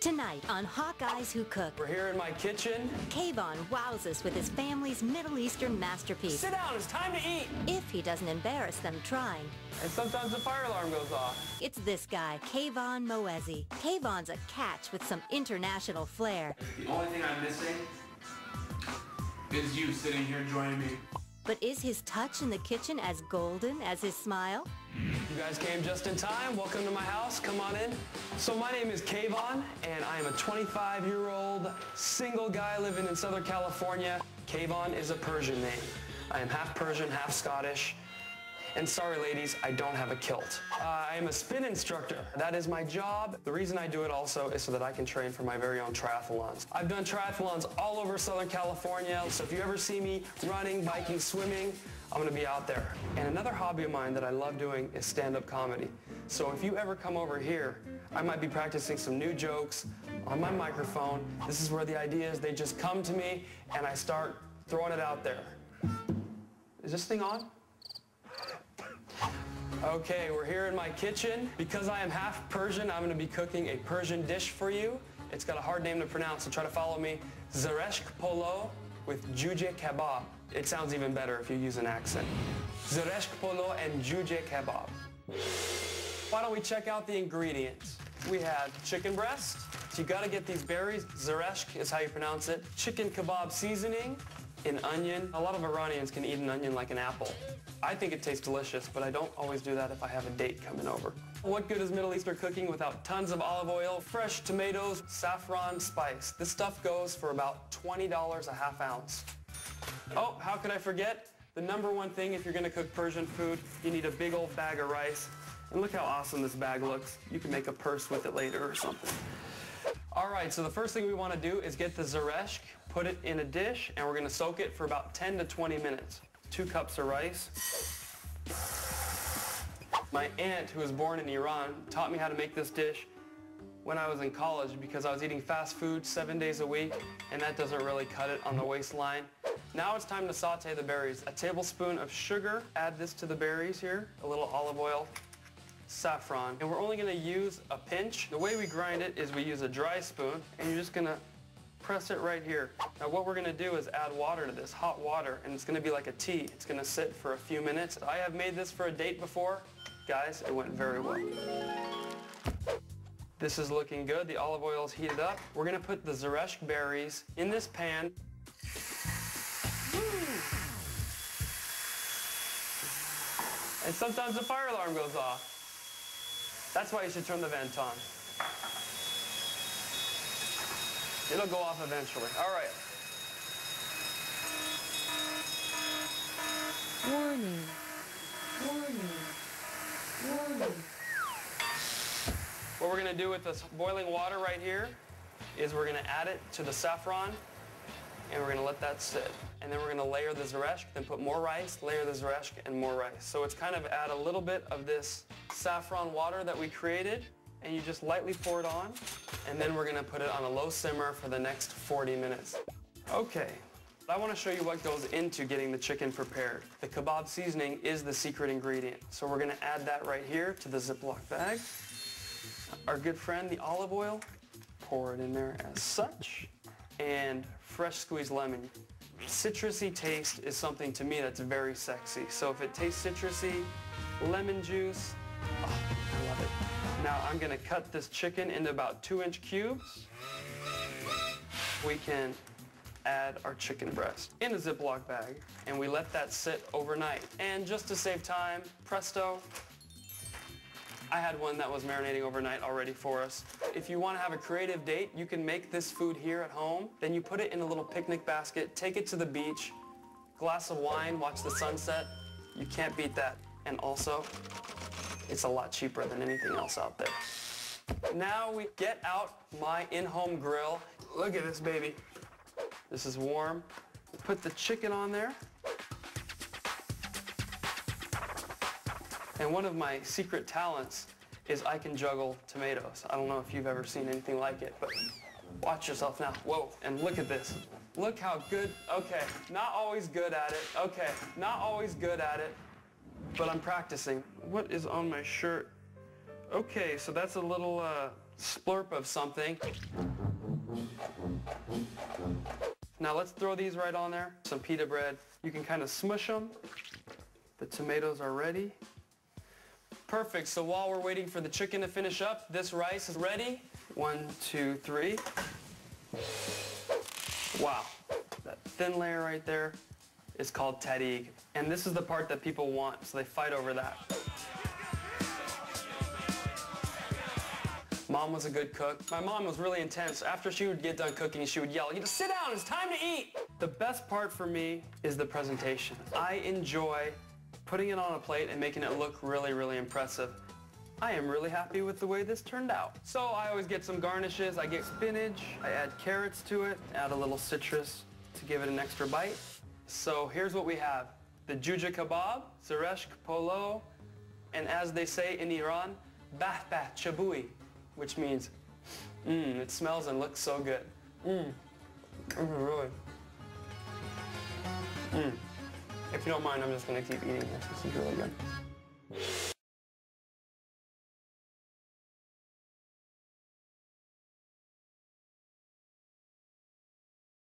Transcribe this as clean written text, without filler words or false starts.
Tonight on Hawk Eyes Who Cook, We're here in my kitchen. Kvon wows us with his family's Middle Eastern masterpiece. Sit down, it's time to eat. If he doesn't embarrass them trying. And sometimes the fire alarm goes off. It's this guy, Kvon Moezi. Kvon's a catch with some international flair. The only thing I'm missing is you sitting here joining me. But is his touch in the kitchen as golden as his smile? You guys came just in time. Welcome to my house. Come on in. So my name is Kvon, and I am a 25-year-old single guy living in Southern California. Kvon is a Persian name. I am half Persian, half Scottish. And sorry, ladies, I don't have a kilt. I am a spin instructor. That is my job. The reason I do it also is so that I can train for my very own triathlons. I've done triathlons all over Southern California, so if you ever see me running, biking, swimming, I'm gonna be out there. And another hobby of mine that I love doing is stand-up comedy. So if you ever come over here, I might be practicing some new jokes on my microphone. This is where the ideas, they just come to me and I start throwing it out there. Is this thing on? Okay, we're here in my kitchen. Because I am half Persian, I'm going to be cooking a Persian dish for you. It's got a hard name to pronounce, so try to follow me. Zereshk Polo with Joojeh Kabob. It sounds even better if you use an accent. Zereshk Polo and Joojeh Kabob. Why don't we check out the ingredients? We have chicken breast. So you got to get these berries. Zereshk is how you pronounce it. Chicken kebab seasoning, an onion. A lot of Iranians can eat an onion like an apple. I think it tastes delicious, but I don't always do that if I have a date coming over. What good is Middle Eastern cooking without tons of olive oil, fresh tomatoes, saffron, spice? This stuff goes for about $20 a half ounce. Oh, how could I forget? The number one thing if you're gonna cook Persian food, you need a big old bag of rice. And look how awesome this bag looks. You can make a purse with it later or something. All right, so the first thing we want to do is get the Zereshk, put it in a dish, and we're going to soak it for about 10 to 20 minutes. 2 cups of rice. My aunt, who was born in Iran, taught me how to make this dish when I was in college because I was eating fast food 7 days a week, and that doesn't really cut it on the waistline. Now it's time to saute the berries. A tablespoon of sugar, add this to the berries here, a little olive oil, saffron, and we're only going to use a pinch. The way we grind it is we use a dry spoon, and you're just going to press it right here. Now what we're going to do is add water to this, hot water, and it's going to be like a tea. It's going to sit for a few minutes. I have made this for a date before. Guys, it went very well. This is looking good. The olive oil is heated up. We're going to put the Zereshk berries in this pan. And sometimes the fire alarm goes off. That's why you should turn the vent on. It'll go off eventually. All right. Warning. Warning. Warning. What we're going to do with this boiling water right here is we're going to add it to the saffron, and we're going to let that sit. And then we're going to layer the Zereshk, then put more rice, layer the Zereshk, and more rice. So it's kind of add a little bit of this saffron water that we created, and you just lightly pour it on, and then we're going to put it on a low simmer for the next 40 minutes. Okay, I want to show you what goes into getting the chicken prepared. The kebab seasoning is the secret ingredient. So we're going to add that right here to the Ziploc bag. Our good friend, the olive oil, pour it in there as such, and fresh squeezed lemon. Citrusy taste is something to me that's very sexy. So if it tastes citrusy, lemon juice, oh, I love it. Now I'm going to cut this chicken into about 2-inch cubes. We can add our chicken breast in a Ziploc bag, and we let that sit overnight. And just to save time, presto, I had one that was marinating overnight already for us. If you want to have a creative date, you can make this food here at home. Then you put it in a little picnic basket, take it to the beach, glass of wine, watch the sunset. You can't beat that. And also, it's a lot cheaper than anything else out there. Now we get out my in-home grill. Look at this baby. This is warm. Put the chicken on there. And one of my secret talents is I can juggle tomatoes. I don't know if you've ever seen anything like it, but watch yourself now. Whoa, and look at this. Look how good, okay, not always good at it. Okay, not always good at it, but I'm practicing. What is on my shirt? Okay, so that's a little splurp of something. Now let's throw these right on there. Some pita bread. You can kind of smush them. The tomatoes are ready. Perfect, so while we're waiting for the chicken to finish up, this rice is ready. 1, 2, 3. Wow, that thin layer right there is called tarig. And this is the part that people want, so they fight over that. Mom was a good cook. My mom was really intense. After she would get done cooking, she would yell, "You just sit down, it's time to eat." The best part for me is the presentation. I enjoy putting it on a plate and making it look really, really impressive. I am really happy with the way this turned out. So I always get some garnishes. I get spinach, I add carrots to it, add a little citrus to give it an extra bite. So here's what we have. The Joojeh Kabob, Zereshk Polo, and as they say in Iran, bah bah chabui, which means, it smells and looks so good. Really. If you don't mind, I'm just gonna keep eating this. This is really good.